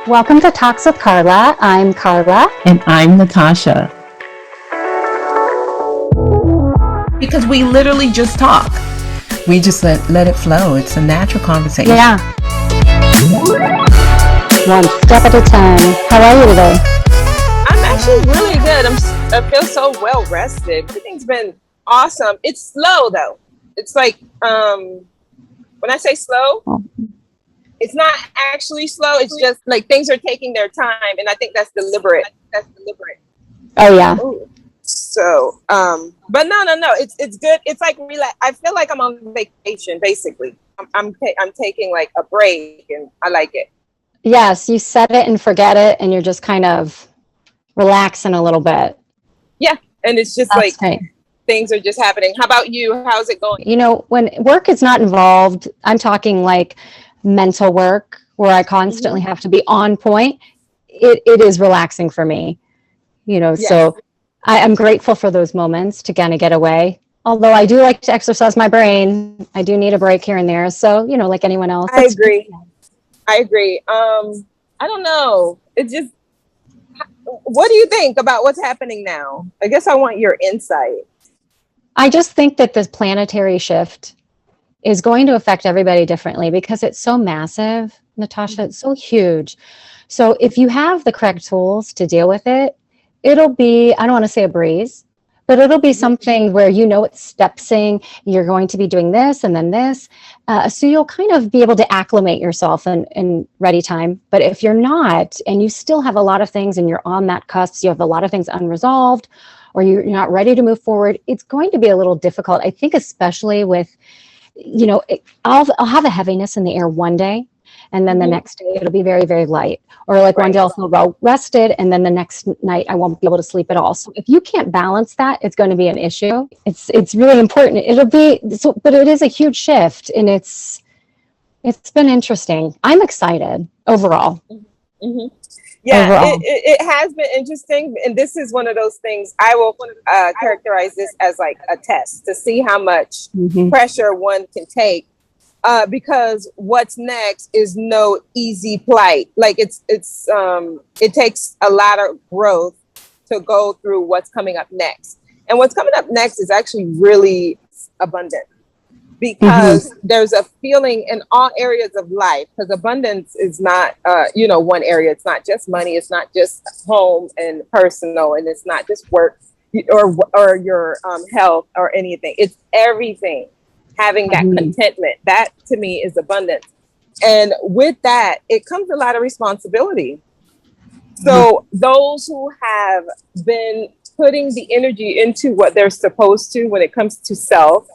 Welcome to Talks with Carla. I'm Carla. And I'm Natasha. Because we literally just talk. We just let it flow. It's a natural conversation. Yeah. One step at a time. How are you today? I'm actually really good. I feel so well rested. Everything's been awesome. It's slow though. It's like when I say slow, it's not actually slow. It's just like things are taking their time, and I think that's deliberate. Oh yeah. Ooh. So, but no. It's good. It's like relax. I feel like I'm on vacation. Basically, I'm taking like a break, and I like it. Yes, you set it and forget it, and you're just kind of relaxing a little bit. Yeah, and it's just That's like great. Things are just happening. How about you? How's it going? You know, when work is not involved, I'm talking like mental work where I constantly have to be on point. It is relaxing for me. You know, Yes. So I'm grateful for those moments to kind of get away. Although I do like to exercise my brain, I do need a break here and there. So, you know, like anyone else. I agree. I don't know. It just, what do you think about what's happening now? I guess I want your insight. I just think that this planetary shift is going to affect everybody differently because it's so massive, Natasha. It's so huge. So if you have the correct tools to deal with it, it'll be, I don't want to say a breeze, but it'll be something where you know it's stepsing, you're going to be doing this and then this. So you'll kind of be able to acclimate yourself in ready time. But if you're not, and you still have a lot of things and you're on that cusp, you have a lot of things unresolved, or you're not ready to move forward, it's going to be a little difficult. I think especially with, you know, I'll have a heaviness in the air one day, and then the next day it'll be very, very light. Or like one day I'll feel well rested, and then the next night I won't be able to sleep at all. So if you can't balance that, it's going to be an issue. It's really important. It'll be so, but it is a huge shift, and it's been interesting. I'm excited overall. Mm-hmm. Yeah, it has been interesting, and this is one of those things I will characterize this as like a test to see how much pressure one can take, because what's next is no easy plight. Like it takes a lot of growth to go through what's coming up next, and what's coming up next is actually really abundant. Because there's a feeling in all areas of life, because abundance is not, one area. It's not just money. It's not just home and personal, and it's not just work or your health or anything. It's everything. Having that contentment, that to me is abundance. And with that, it comes a lot of responsibility. So those who have been putting the energy into what they're supposed to when it comes to self,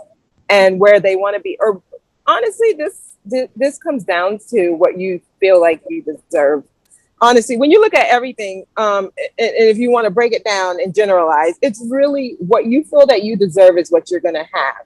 and where they want to be, or honestly, this comes down to what you feel like you deserve. Honestly, when you look at everything, and if you want to break it down and generalize, it's really what you feel that you deserve is what you're going to have.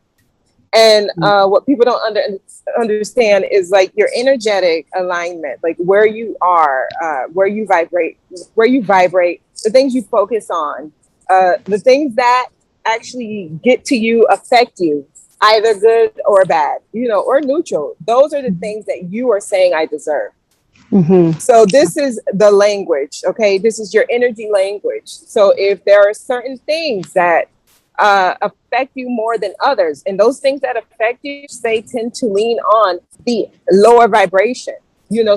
And what people don't understand is like your energetic alignment, like where you are, where you vibrate, the things you focus on, the things that actually get to you, affect you, either good or bad, or neutral. Those are the things that you are saying I deserve. So this is the language. Okay. This is your energy language. So if there are certain things that affect you more than others, and those things that affect you, they tend to lean on the lower vibration.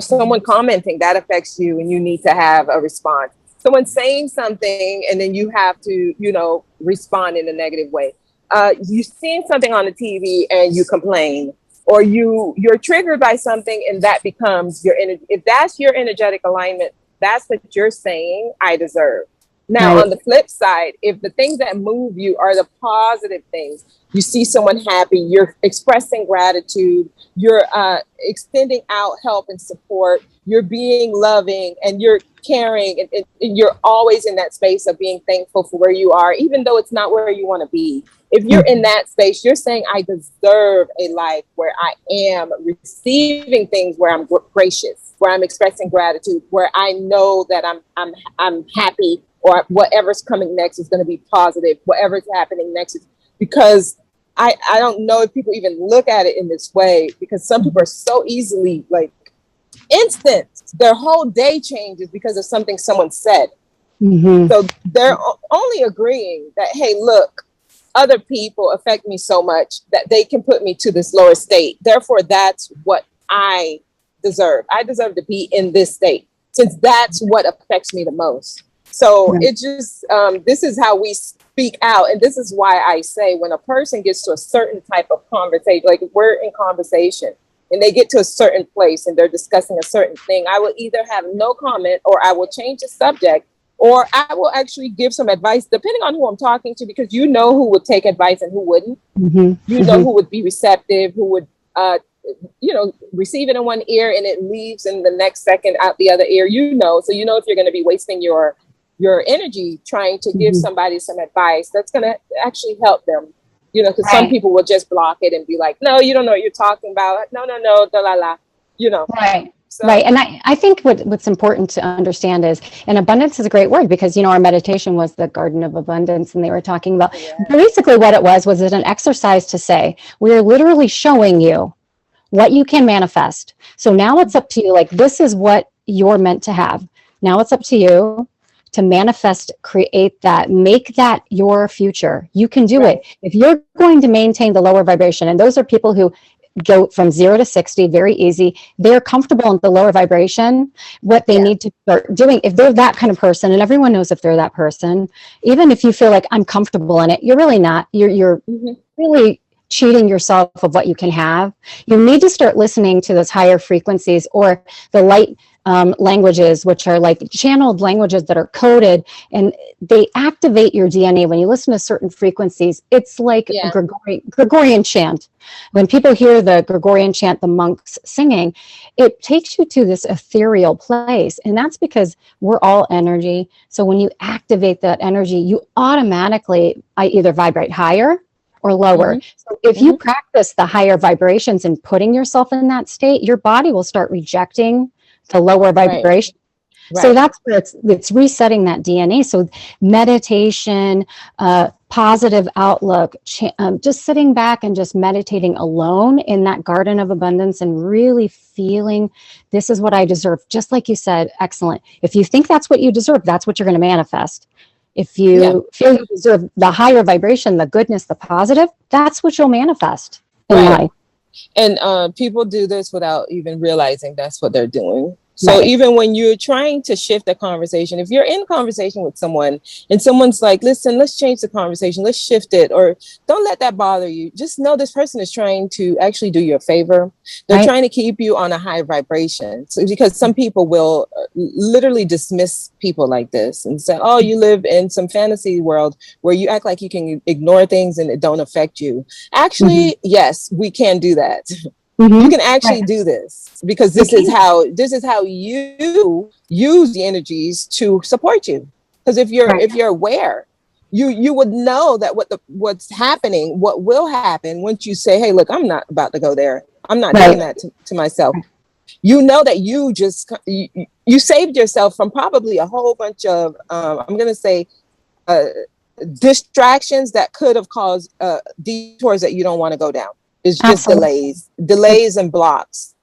Someone commenting that affects you, and you need to have a response. Someone saying something, and then you have to, respond in a negative way. You've seen something on the TV and you complain, or you're triggered by something, and that becomes your energy. If that's your energetic alignment, that's what you're saying I deserve. Now, on the flip side, if the things that move you are the positive things, you see someone happy, you're expressing gratitude, you're extending out help and support, you're being loving, and you're caring, and you're always in that space of being thankful for where you are, even though it's not where you want to be. If you're in that space, you're saying, I deserve a life where I am receiving things, where I'm gracious, where I'm expressing gratitude, where I know that I'm happy, or whatever's coming next is going to be positive. Whatever's happening next is, because I don't know if people even look at it in this way, because some people are so easily like instant, their whole day changes because of something someone said. So they're only agreeing that, hey, look, other people affect me so much that they can put me to this lower state. Therefore, that's what I deserve. I deserve to be in this state since that's what affects me the most. So it just, this is how we speak out. And this is why I say when a person gets to a certain type of conversation, like we're in conversation and they get to a certain place and they're discussing a certain thing, I will either have no comment or I will change the subject, or I will actually give some advice depending on who I'm talking to, because you know who would take advice and who wouldn't. You know who would be receptive, who would, receive it in one ear and it leaves in the next second out the other ear, so you know if you're going to be wasting your energy trying to give somebody some advice that's going to actually help them, because some people will just block it and be like, no, you don't know what you're talking about. No, da la la, Right. So. Right. And I think what's important to understand is, and abundance is a great word because, our meditation was the Garden of Abundance, and they were talking about basically what it was it an exercise to say, we're literally showing you what you can manifest. So now it's up to you. Like, this is what you're meant to have. Now it's up to you to manifest, create that, make that your future. You can do it. If you're going to maintain the lower vibration, and those are people who go from 0 to 60, very easy. They're comfortable in the lower vibration. What they need to start doing, if they're that kind of person, and everyone knows if they're that person, even if you feel like I'm comfortable in it, you're really not. You're really cheating yourself of what you can have. You need to start listening to those higher frequencies or the light languages, which are like channeled languages that are coded, and they activate your DNA when you listen to certain frequencies. It's like a Gregorian chant. When people hear the Gregorian chant, the monks singing, it takes you to this ethereal place. And that's because we're all energy. So when you activate that energy, you automatically either vibrate higher or lower. So if you practice the higher vibrations and putting yourself in that state, your body will start rejecting the lower vibration. So that's where it's resetting that DNA. So meditation, positive outlook, just sitting back and just meditating alone in that garden of abundance and really feeling this is what I deserve. Just like you said, excellent. If you think that's what you deserve, that's what you're going to manifest. If you feel you deserve the higher vibration, the goodness, the positive, that's what you'll manifest in life. And people do this without even realizing that's what they're doing. So even when you're trying to shift the conversation, if you're in conversation with someone and someone's like, listen, let's change the conversation, let's shift it, or don't let that bother you. Just know this person is trying to actually do you a favor. They're trying to keep you on a high vibration. So, because some people will literally dismiss people like this and say, oh, you live in some fantasy world where you act like you can ignore things and it don't affect you. Actually, yes, we can do that. You can actually do this because this is how you use the energies to support you. Because if you're aware, you would know that what's happening, what will happen once you say, hey, look, I'm not about to go there. I'm not doing that to myself. You know that you just you saved yourself from probably a whole bunch of I'm going to say distractions that could have caused detours that you don't want to go down. It's just delays and blocks.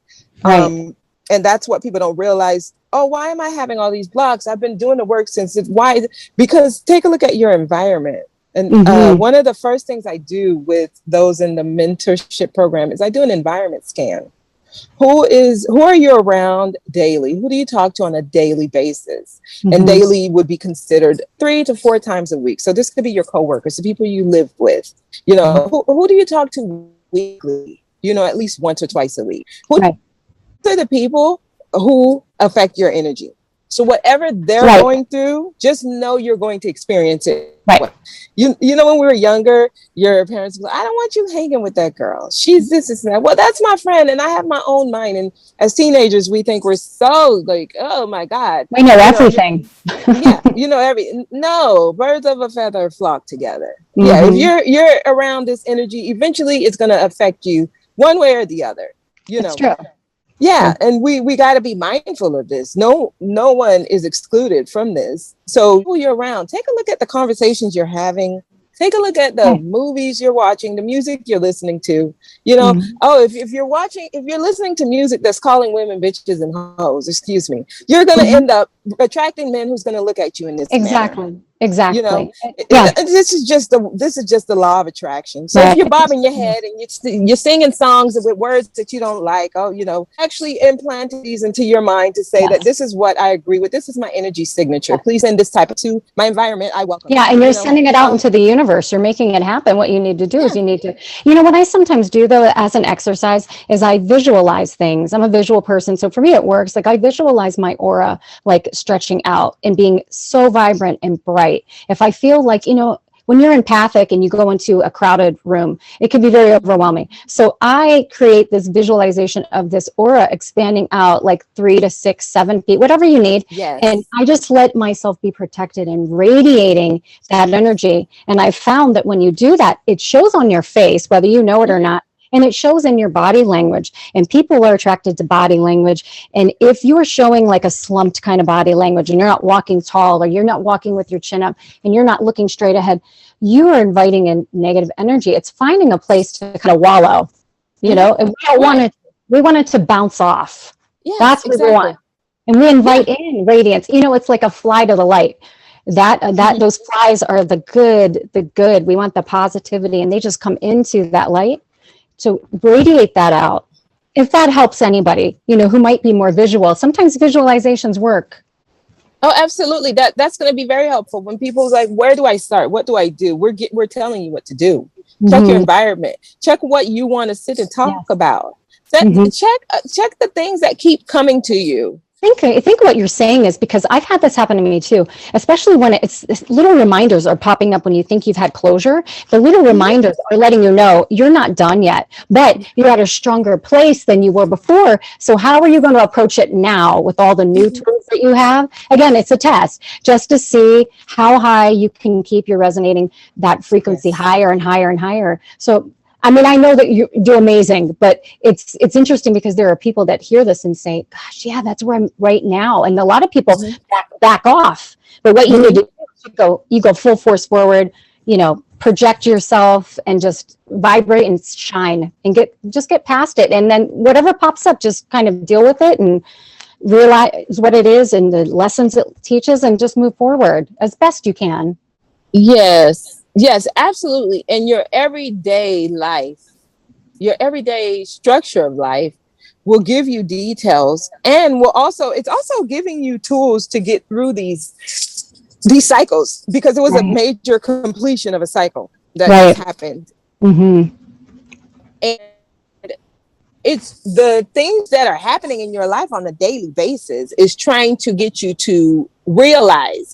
And that's what people don't realize. Oh, why am I having all these blocks? I've been doing the work since why? Because take a look at your environment. And one of the first things I do with those in the mentorship program is I do an environment scan. Who are you around daily? Who do you talk to on a daily basis? And daily would be considered 3 to 4 times a week. So this could be your coworkers, the people you live with. Who do you talk to weekly? At least once or twice a week. Who are the people who affect your energy? So whatever they're going through, just know you're going to experience it. You know, when we were younger, your parents would go, I don't want you hanging with that girl. She's this and that. Well, that's my friend, and I have my own mind. And as teenagers, we think we're so like, oh my God. We know everything. No, birds of a feather flock together. Yeah, if you're around this energy, eventually it's going to affect you one way or the other. That's true. Yeah, and we got to be mindful of this. No one is excluded from this. So who you're around, take a look at the conversations you're having. Take a look at the movies you're watching, the music you're listening to. You know, if you're listening to music that's calling women bitches and hoes, excuse me, you're going to end up attracting men who's going to look at you in this manner. Exactly. You know, this is just the law of attraction. So if you're bobbing your head and you're singing songs with words that you don't like, actually implant these into your mind to say that this is what I agree with. This is my energy signature. Please send this type to my environment. I welcome. Yeah, and you're sending it out into the universe. You're making it happen. What you need to do is you need to, what I sometimes do though as an exercise is I visualize things. I'm a visual person, so for me it works. Like I visualize my aura like stretching out and being so vibrant and bright. If I feel like, when you're empathic and you go into a crowded room, it can be very overwhelming. So I create this visualization of this aura expanding out like 3 to 6, 7 feet, whatever you need. Yes. And I just let myself be protected and radiating that energy. And I found that when you do that, it shows on your face, whether you know it or not. And it shows in your body language, and people are attracted to body language. And if you're showing like a slumped kind of body language and you're not walking tall or you're not walking with your chin up and you're not looking straight ahead, you are inviting in negative energy. It's finding a place to kind of wallow, and we don't want it. We want it to bounce off. Yes, that's what we want. And we invite in radiance. It's like a fly to the light. Those flies are the good. We want the positivity, and they just come into that light. So radiate that out. If that helps anybody, who might be more visual, sometimes visualizations work. Oh, absolutely. That's going to be very helpful when people's like, where do I start? What do I do? We're telling you what to do. Check your environment. Check what you want to sit and talk about. Check the things that keep coming to you. I think what you're saying is, because I've had this happen to me too, especially when it's little reminders are popping up when you think you've had closure. The little reminders are letting you know you're not done yet, but you're at a stronger place than you were before. So how are you going to approach it now with all the new tools that you have? Again, it's a test just to see how high you can keep your resonating that frequency higher and higher and higher. So I know that you do amazing, but it's interesting because there are people that hear this and say, gosh, yeah, that's where I'm right now. And a lot of people back off. But what you need to do is you go full force forward, project yourself and just vibrate and shine and get past it. And then whatever pops up, just kind of deal with it and realize what it is and the lessons it teaches and just move forward as best you can. Yes, absolutely. And your everyday life, your everyday structure of life will give you details, and it's also giving you tools to get through these cycles, because it was a major completion of a cycle that has happened. And it's the things that are happening in your life on a daily basis is trying to get you to realize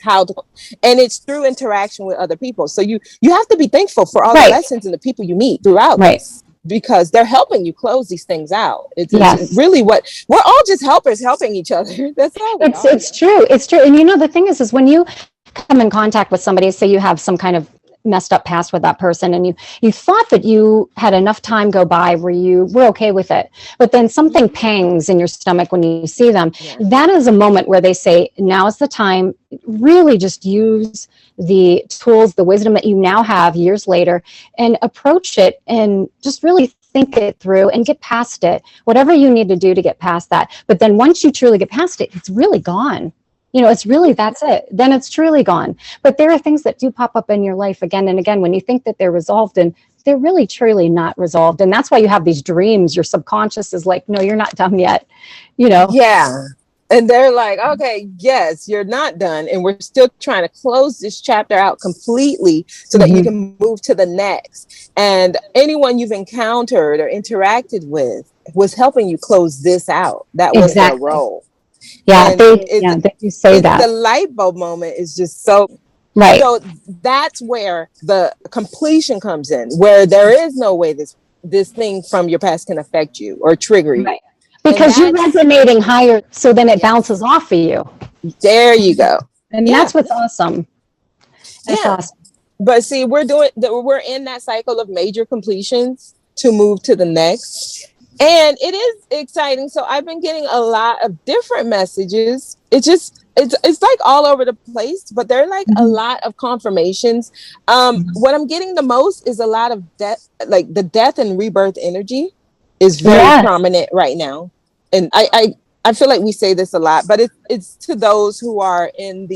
and it's through interaction with other people. So you have to be thankful for all the lessons and the people you meet throughout this, because they're helping you close these things out. It's really what we're all just helpers helping each other. That's all. It's true. It's true. And the thing is when you come in contact with somebody, say you have some kind of messed up past with that person and you thought that you had enough time go by where you were okay with it, but then something pangs in your stomach when you see them. That is a moment where they say, now is the time. Really just use the tools, the wisdom that you now have years later, and approach it and just really think it through and get past it, whatever you need to do to get past that. But then once you truly get past it, it's really gone. It's really, that's it. Then it's truly gone. But there are things that do pop up in your life again and again when you think that they're resolved, and they're really, truly not resolved. And that's why you have these dreams. Your subconscious is like, no, you're not done yet. Yeah. And they're like, okay, yes, you're not done. And we're still trying to close this chapter out completely so that you can move to the next. And anyone you've encountered or interacted with was helping you close this out. That was their role. Yeah, they say that. The light bulb moment is just so right. So that's where the completion comes in, where there is no way this thing from your past can affect you or trigger you. Right. Because you're resonating higher, so then it bounces off of you. There you go. And that's what's awesome. That's awesome. But see, we're in that cycle of major completions to move to the next. And it is exciting. So I've been getting a lot of different messages. It's just it's like all over the place, but there are like a lot of confirmations. What I'm getting the most is a lot of death, like the death and rebirth energy is very prominent right now. And I feel like we say this a lot, but it's to those who are in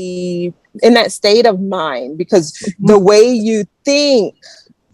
that state of mind, because the way you think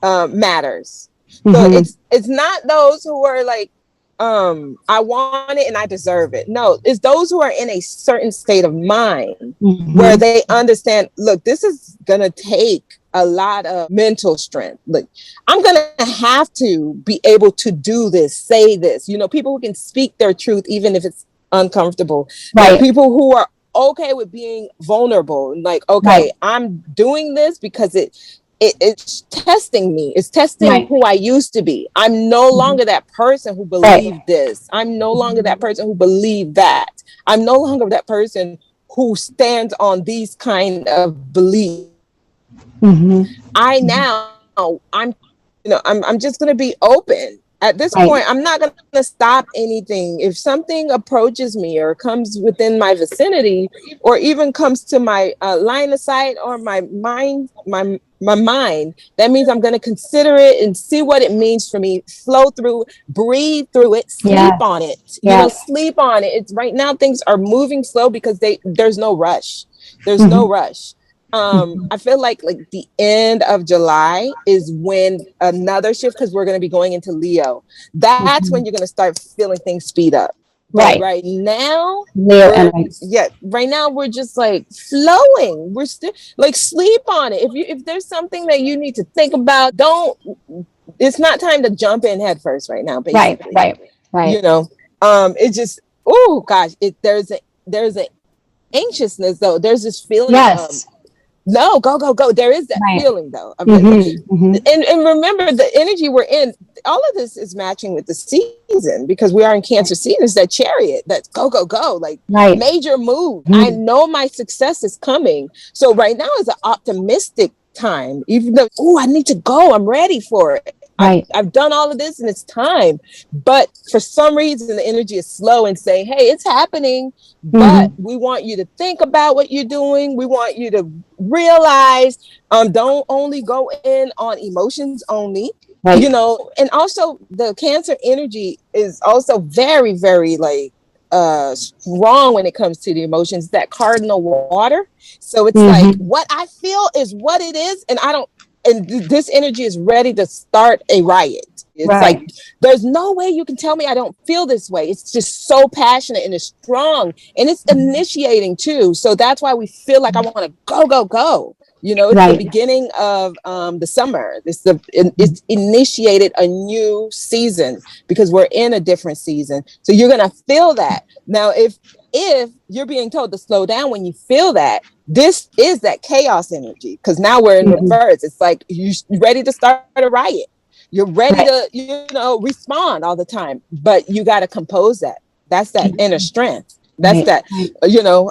matters. So it's not those who are like, I want it and I deserve it. No, it's those who are in a certain state of mind where they understand, look, this is gonna take a lot of mental strength. Like, I'm gonna have to be able to do this, say this. You know, people who can speak their truth even if it's uncomfortable. Right. Like, people who are okay with being vulnerable. Like, okay, I'm doing this because it's testing me. It's testing who I used to be. I'm no longer that person who believed this. I'm no longer that person who believed that. I'm no longer that person who stands on these kind of beliefs. I'm just going to be open. At this point, I'm not going to stop anything. If something approaches me or comes within my vicinity, or even comes to my line of sight or my mind, that means I'm going to consider it and see what it means for me. Flow through, breathe through it, sleep on it. You know, sleep on it. It's right now things are moving slow because there's no rush. There's no rush. I feel like the end of July is when another shift, because we're going to be going into Leo. That's when you're going to start feeling things speed up. But right now, right now we're just like flowing. We're still like, sleep on it. If there's something that you need to think about, it's not time to jump in head first right now. Basically. Right. You know, it just, oh gosh, there's an anxiousness though. There's this feeling of, no, go. There is that feeling though. And remember the energy we're in, all of this is matching with the season, because we are in Cancer season. It's that chariot, that's go, like major move. I know my success is coming. So right now is an optimistic time, even though, I need to go. I'm ready for it. I've done all of this and it's time. But for some reason, the energy is slow and saying, hey, it's happening. But we want you to think about what you're doing. We want you to realize, don't only go in on emotions only. You know, and also the Cancer energy is also very, very strong when it comes to the emotions, that cardinal water. So it's like, what I feel is what it is. And this energy is ready to start a riot. It's like, there's no way you can tell me I don't feel this way. It's just so passionate and it's strong and it's initiating too. So that's why we feel like I want to go. You know, it's the beginning of the summer. It's initiated a new season because we're in a different season. So you're going to feel that. Now, if you're being told to slow down when you feel that, this is that chaos energy, because now we're in reverse. It's like you're ready to start a riot. You're ready to, respond all the time, but you got to compose that. That's that inner strength. That's that,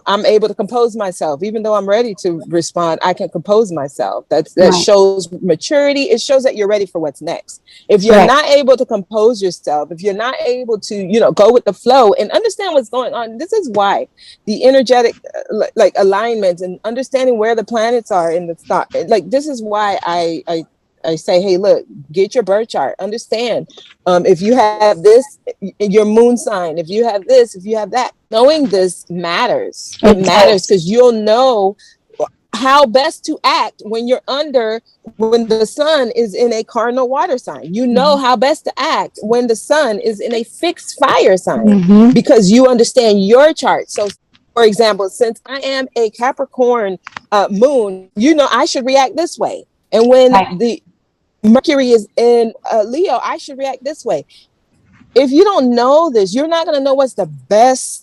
I'm able to compose myself. Even though I'm ready to respond, I can compose myself. That shows maturity. It shows that you're ready for what's next. If you're not able to compose yourself, if you're not able to, go with the flow and understand what's going on, this is why the energetic, alignment and understanding where the planets are in the star, this is why I say, hey, look, get your birth chart. Understand, if you have this, your moon sign, if you have this, if you have that, knowing this matters. It matters because you'll know how best to act when the sun is in a cardinal water sign. You know how best to act when the sun is in a fixed fire sign, because you understand your chart. So, for example, since I am a Capricorn moon, I should react this way. And when the Mercury is in Leo, I should react this way. If you don't know this, you're not going to know what's the best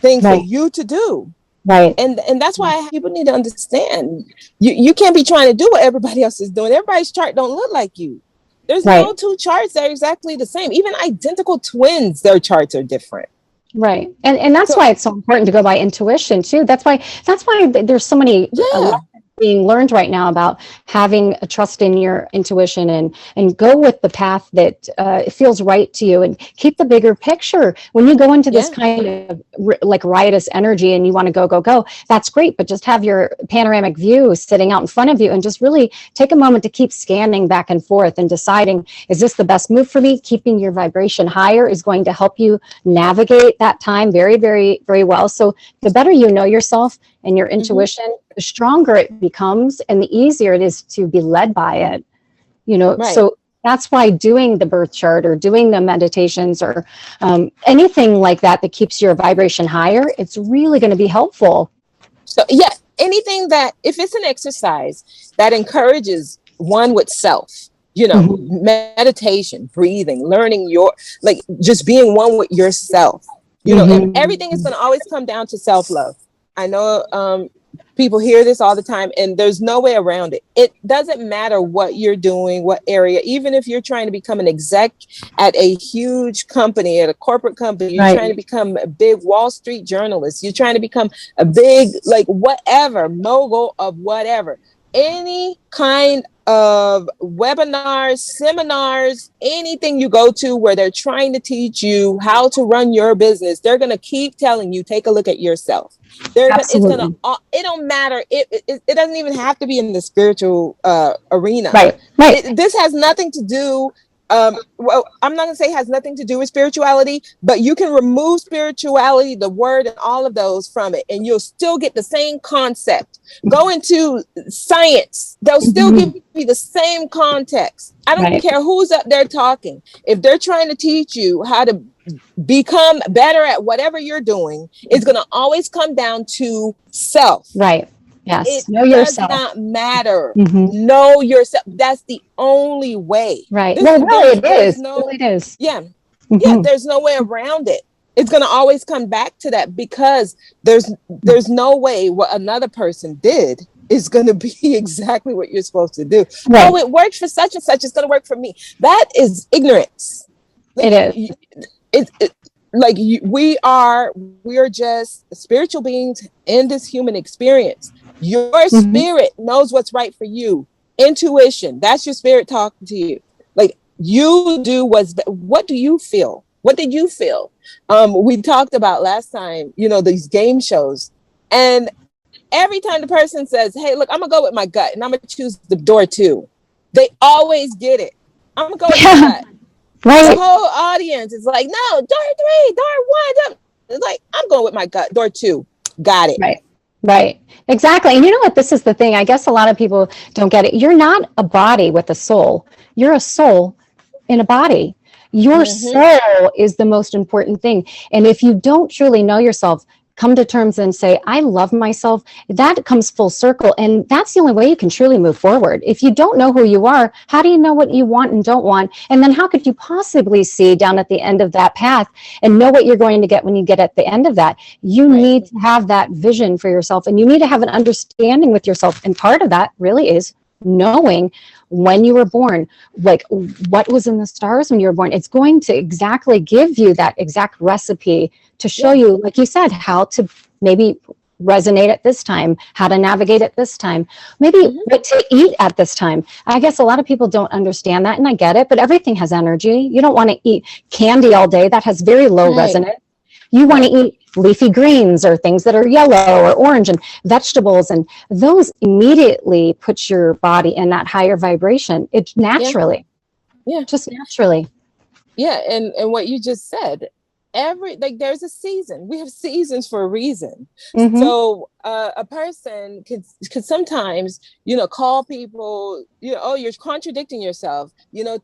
thing for you to do. And that's why people need to understand. You can't be trying to do what everybody else is doing. Everybody's chart don't look like you. There's no two charts that are exactly the same. Even identical twins, their charts are different. Right. And that's why it's so important to go by intuition too. That's why there's so many being learned right now about having a trust in your intuition and go with the path that feels right to you, and keep the bigger picture. When you go into this kind of like riotous energy and you want to go, that's great, but just have your panoramic view sitting out in front of you and just really take a moment to keep scanning back and forth and deciding, is this the best move for me? Keeping your vibration higher is going to help you navigate that time very, very, very well. So the better you know yourself and your intuition, the stronger it becomes and the easier it is to be led by it. So that's why doing the birth chart or doing the meditations or anything like that keeps your vibration higher, it's really going to be helpful. So anything that, if it's an exercise that encourages one with self, meditation, breathing, learning just being one with yourself, and everything is going to always come down to self-love. I know people hear this all the time, and there's no way around it. It doesn't matter what you're doing, what area, even if you're trying to become an exec at a huge company, at a corporate company, you're trying to become a big Wall Street journalist, you're trying to become a big, whatever, mogul of whatever, any kind of webinars, seminars, anything you go to where they're trying to teach you how to run your business, they're going to keep telling you, take a look at yourself. It don't matter. It doesn't even have to be in the spiritual arena. Right. This has nothing to do. Well, I'm not going to say it has nothing to do with spirituality, but you can remove spirituality, the word, and all of those from it, and you'll still get the same concept. Go into science. They'll still give you the same context. I don't care who's up there talking. If they're trying to teach you how to become better at whatever you're doing, it's going to always come down to self. Right. Yes. It know does yourself. not matter. Know yourself. That's the only way. Right. It is. Yeah. There's no way around it. It's going to always come back to that, because there's no way what another person did is going to be exactly what you're supposed to do. Right. Oh, it worked for such and such. It's going to work for me. That is ignorance. It is. We are just spiritual beings in this human experience. Your spirit knows what's right for you. Intuition, that's your spirit talking to you. You do what do you feel? What did you feel? We talked about last time, these game shows, and every time the person says, hey, look, I'm gonna go with my gut and I'm gonna choose the door 2, they always get it. I'm gonna go with my gut. Right. The whole audience is like, no, door 3, door 1. It's like, I'm going with my gut. Door 2. Got it. Right. Exactly. And you know what? This is the thing. I guess a lot of people don't get it. You're not a body with a soul. You're a soul in a body. Your soul is the most important thing. And if you don't truly know yourself, come to terms and say, I love myself, that comes full circle. And that's the only way you can truly move forward. If you don't know who you are, how do you know what you want and don't want? And then how could you possibly see down at the end of that path and know what you're going to get when you get at the end of that? You need to have that vision for yourself, and you need to have an understanding with yourself. And part of that really is knowing when you were born, what was in the stars when you were born. It's going to exactly give you that exact recipe to show you, like you said, how to maybe resonate at this time, how to navigate at this time, maybe what to eat at this time. I guess a lot of people don't understand that, and I get it, but everything has energy. You don't want to eat candy all day. That has very low resonance. You want to eat leafy greens or things that are yellow or orange, and vegetables, and those immediately put your body in that higher vibration. It's naturally. Just naturally. Yeah. And what you just said, there's a season. We have seasons for a reason. So a person could sometimes, call people, oh, you're contradicting yourself.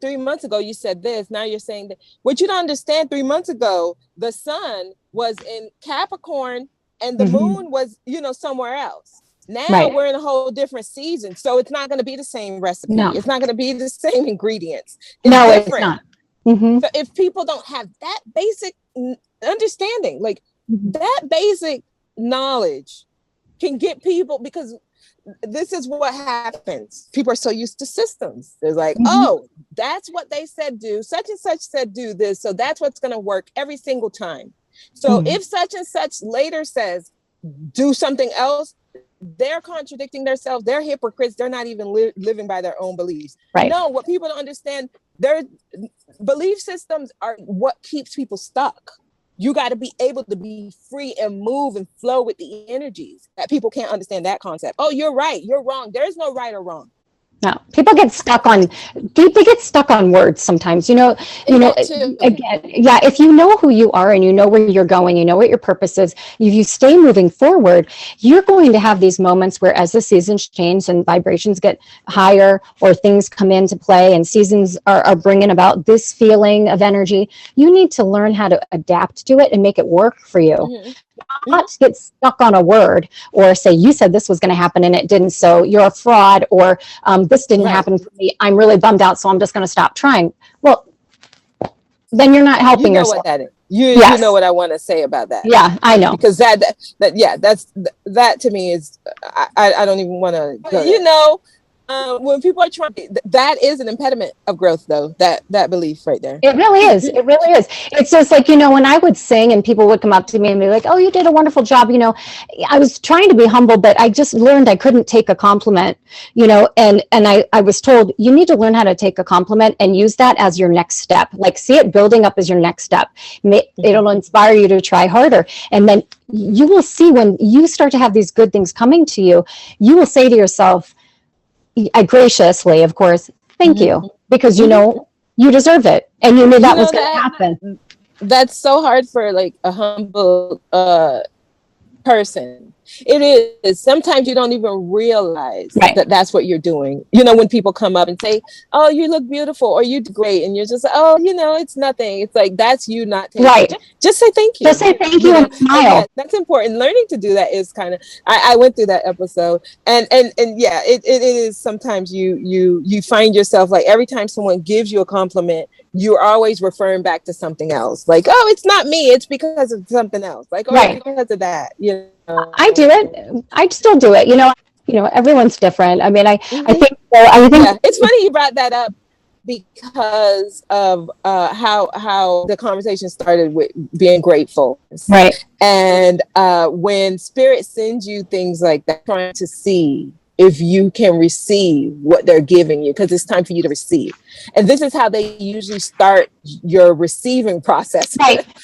3 months ago you said this, now you're saying that. What you don't understand, 3 months ago the sun was in Capricorn and the moon was, somewhere else. Now we're in a whole different season, so it's not going to be the same recipe. It's not going to be the same ingredients. It's not. So if people don't have that basic understanding, that basic knowledge can get people, because this is what happens. People are so used to systems. They're like, oh, that's what they said do. Such and such said do this. So that's what's going to work every single time. So if such and such later says do something else, they're contradicting themselves. They're hypocrites. They're not even living by their own beliefs. Right. No, what people don't understand, their belief systems are what keeps people stuck. You got to be able to be free and move and flow with the energies. That people can't understand that concept. Oh, you're right. You're wrong. There's no right or wrong. No, people get stuck on words sometimes, again, yeah, if you know who you are and you know where you're going, you know what your purpose is, if you stay moving forward, you're going to have these moments where as the seasons change and vibrations get higher or things come into play and seasons are bringing about this feeling of energy, you need to learn how to adapt to it and make it work for you. Mm-hmm. Not get stuck on a word or say, you said this was going to happen and it didn't, so you're a fraud, or this didn't happen for me, I'm really bummed out, so I'm just going to stop trying. Well, then you're not helping yourself. What that is. You know what I want to say about that. Yeah, I know. Because that to me is, I don't even want to, when people are trying, that is an impediment of growth, though, that belief right there. It really is. It really is. It's just like, when I would sing and people would come up to me and be like, oh, you did a wonderful job. I was trying to be humble, but I just learned I couldn't take a compliment, and I was told you need to learn how to take a compliment and use that as your next step. Like, see it building up as your next step. It'll inspire you to try harder. And then you will see when you start to have these good things coming to you, you will say to yourself, I graciously, of course, thank you, because you deserve it, and you knew that was going to happen. That's so hard for like a humble person. It is. Sometimes you don't even realize that that's what you're doing. When people come up and say, oh, you look beautiful, or you did great, and you're just like, oh, it's nothing. It's like, that's you not taking it. Just say thank you. Just say thank you and smile. That's important. Learning to do that is kind of, I went through that episode, and yeah, it is. Sometimes you find yourself like, every time someone gives you a compliment, you're always referring back to something else. Like, oh, it's not me. It's because of something else. Like, oh, it's because of that. I do it. I still do it. Everyone's different. I mean, I think so. It's funny you brought that up because of how the conversation started with being grateful. Right. And when spirit sends you things like that, trying to see if you can receive what they're giving you, because it's time for you to receive. And this is how they usually start your receiving process,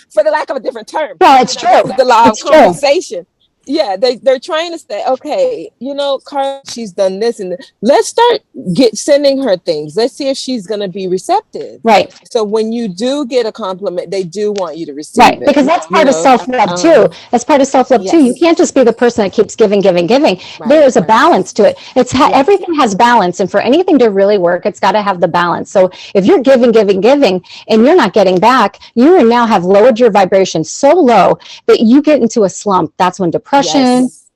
for the lack of a different term. Well, it's true. The law of compensation. Yeah, they're trying to say, okay, Carla, she's done this, and let's start sending her things. Let's see if she's going to be receptive. Right. So when you do get a compliment, they do want you to receive it. Because that's part of self-love too. That's part of self-love too. You can't just be the person that keeps giving. There is a balance to it. Everything has balance, and for anything to really work, it's got to have the balance. So if you're giving, and you're not getting back, you now have lowered your vibration so low that you get into a slump. That's when depression.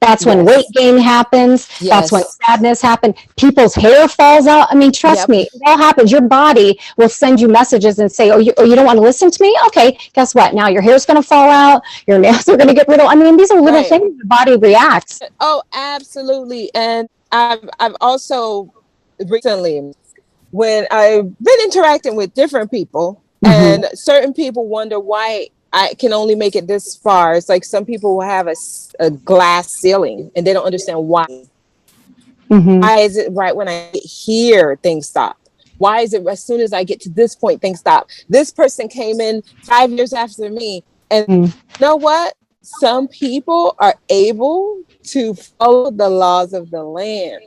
That's when weight gain happens. That's when sadness happens. People's hair falls out. I mean, trust me, it all happens. Your body will send you messages and say, oh, you don't want to listen to me? Okay, guess what? Now your hair's going to fall out. Your nails are going to get brittle. I mean, these are little things the body reacts. Oh, absolutely. And I've also recently, when I've been interacting with different people, and certain people wonder why I can only make it this far. It's like some people will have a glass ceiling and they don't understand why. Why is it right when I get here, things stop? Why is it as soon as I get to this point, things stop? This person came in 5 years after me. And you know what? Some people are able to follow the laws of the land.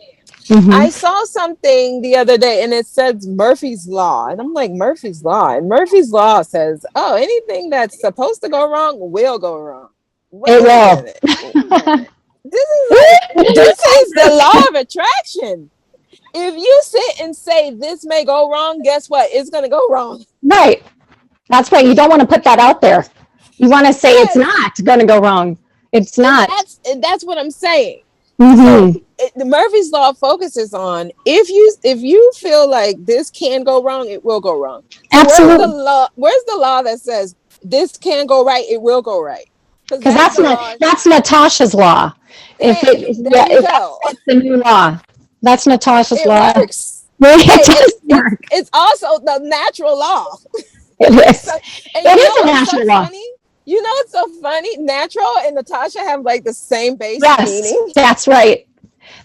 I saw something the other day and it says Murphy's Law. And I'm like, Murphy's Law? And Murphy's Law says, oh, anything that's supposed to go wrong will go wrong. It will. This is the law of attraction. If you sit and say this may go wrong, guess what? It's going to go wrong. Right. That's right. You don't want to put that out there. You want to say it's not going to go wrong. It's not. That's what I'm saying. So the Murphy's Law focuses on if you feel like this can go wrong, it will go wrong. So absolutely. Where's the law that says this can go right, it will go right? Because that's Natasha's law. That's the new law. That's Natasha's law. Works. It's also the natural law. It is. It is a natural law. Funny? You know, it's so funny. Natural and Natasha have like the same base meaning. That's right.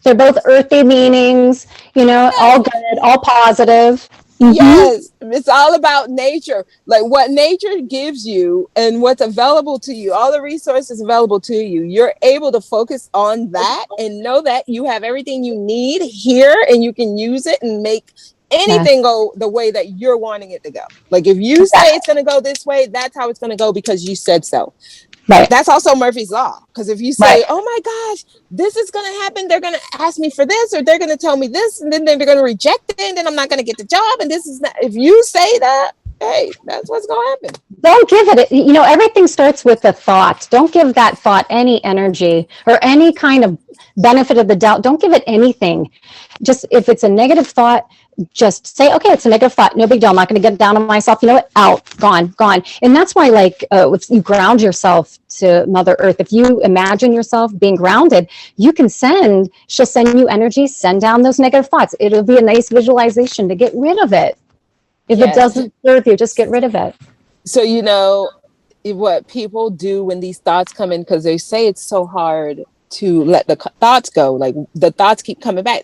They're both earthy meanings, all good, all positive. Yes, it's all about nature, like what nature gives you and what's available to you, all the resources available to you. You're able to focus on that and know that you have everything you need here and you can use it and make anything go the way that you're wanting it to go. Like if you say it's going to go this way, that's how it's going to go because you said so. Right. That's also Murphy's Law. Because if you say, oh my gosh, this is going to happen, they're going to ask me for this, or they're going to tell me this, and then they're going to reject it, and then I'm not going to get the job. And this is not, if you say that, hey, that's what's going to happen. Don't give it, everything starts with a thought. Don't give that thought any energy or any kind of benefit of the doubt. Don't give it anything. Just if it's a negative thought, just say, okay, it's a negative thought. No big deal. I'm not going to get down on myself. You know what? Out, gone. And that's why, if you ground yourself to Mother Earth, if you imagine yourself being grounded, she'll send you energy, send down those negative thoughts. It'll be a nice visualization to get rid of it. If it doesn't serve you, just get rid of it. So, what people do when these thoughts come in, because they say it's so hard to let the thoughts go, like the thoughts keep coming back.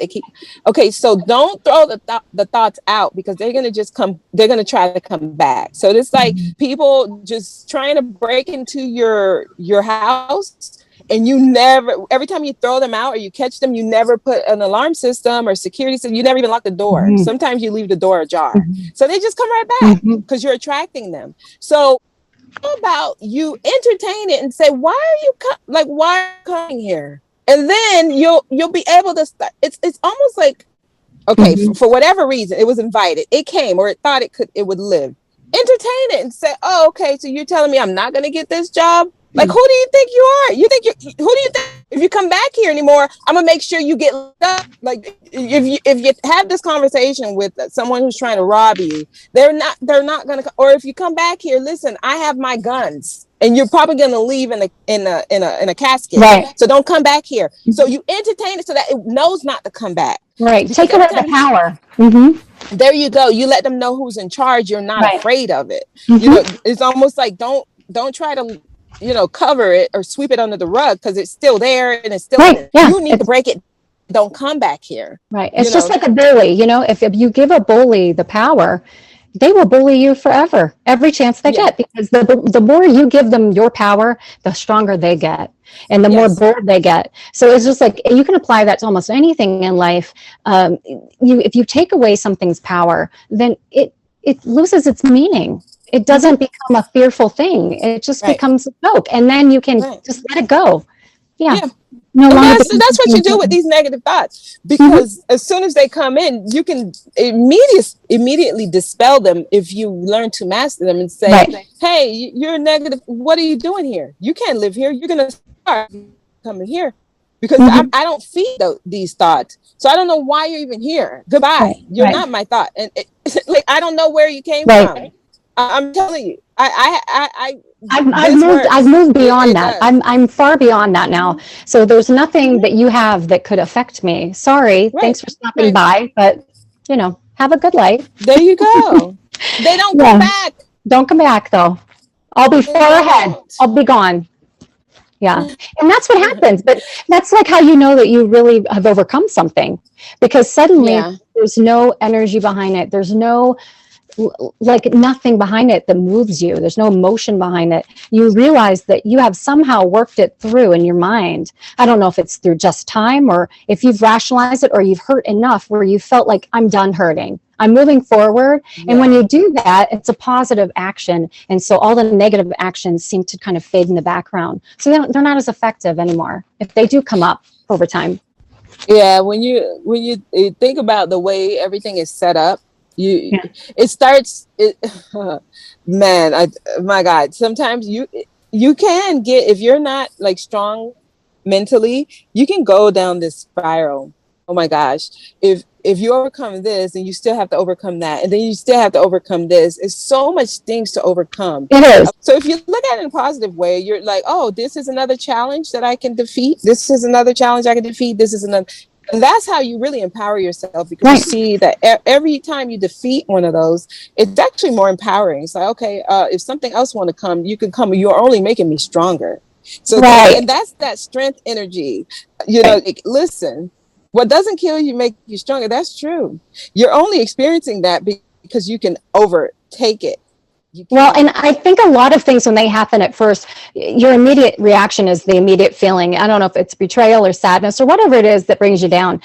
So don't throw the thoughts out because they're going to try to come back. So it's like people just trying to break into your house, and every time you throw them out or you catch them, you never put an alarm system or security system. You never even lock the door. Sometimes you leave the door ajar. So they just come right back because you're attracting them. So how about you entertain it and say, why are you coming here? And then you'll be able to start. It's almost like, okay, for whatever reason, it was invited. It came, or it thought it would live. Entertain it and say, oh, okay, so you're telling me I'm not going to get this job? Like, who do you think you are? Who do you think, if you come back here anymore, I'm gonna make sure you get up. Like, if you have this conversation with someone who's trying to rob you, they're not gonna. Or if you come back here, listen, I have my guns, and you're probably gonna leave in a casket. Right. So don't come back here. So you entertain it so that it knows not to come back. Right. Take away the power. There you go. You let them know who's in charge. You're not afraid of it. It's almost like don't try to cover it or sweep it under the rug because it's still there and it's still you need to break it. Don't come back here. Right. It's just like a bully. If you give a bully the power, they will bully you forever, every chance they get, because the more you give them your power, the stronger they get and the more bored they get. So it's just like, you can apply that to almost anything in life. If you take away something's power, then it loses its meaning. It doesn't become a fearful thing. It just becomes a joke. And then you can just let it go. Yeah. No, that's what you do with these negative thoughts. Because as soon as they come in, you can immediately dispel them if you learn to master them and say, hey, you're negative. What are you doing here? You can't live here. You're going to start coming here. Because I don't feed these thoughts. So I don't know why you're even here. Goodbye. You're not my thought. And I don't know where you came from. I'm telling you, I've moved beyond that. I'm far beyond that now. So there's nothing that you have that could affect me. Sorry. Thanks for stopping by, but have a good life. There you go. They don't come back. Don't come back though. I'll be far ahead. I'll be gone. Yeah. And that's what happens. But that's like how you know that you really have overcome something, because suddenly there's no energy behind it. There's no nothing behind it that moves you. There's no emotion behind it. You realize that you have somehow worked it through in your mind. I don't know if it's through just time or if you've rationalized it or you've hurt enough where you felt like, I'm done hurting. I'm moving forward. And when you do that, it's a positive action. And so all the negative actions seem to kind of fade in the background. So they're not as effective anymore if they do come up over time. Yeah. When you think about the way everything is set up, it starts, my God, sometimes you can get, if you're not strong mentally, you can go down this spiral. Oh my gosh. If you overcome this and you still have to overcome that, and then you still have to overcome this, it's so much things to overcome. It is. So if you look at it in a positive way, you're like, oh, this is another challenge that I can defeat. This is another challenge I can defeat. This is another. And that's how you really empower yourself, because you see that every time you defeat one of those, it's actually more empowering. It's like, okay, if something else want to come, you can come. You're only making me stronger. So and that's that strength energy. Listen, What doesn't kill you make you stronger. That's true. You're only experiencing that because you can overtake it. Well, and I think a lot of things when they happen at first, your immediate reaction is the immediate feeling. I don't know if it's betrayal or sadness or whatever it is that brings you down.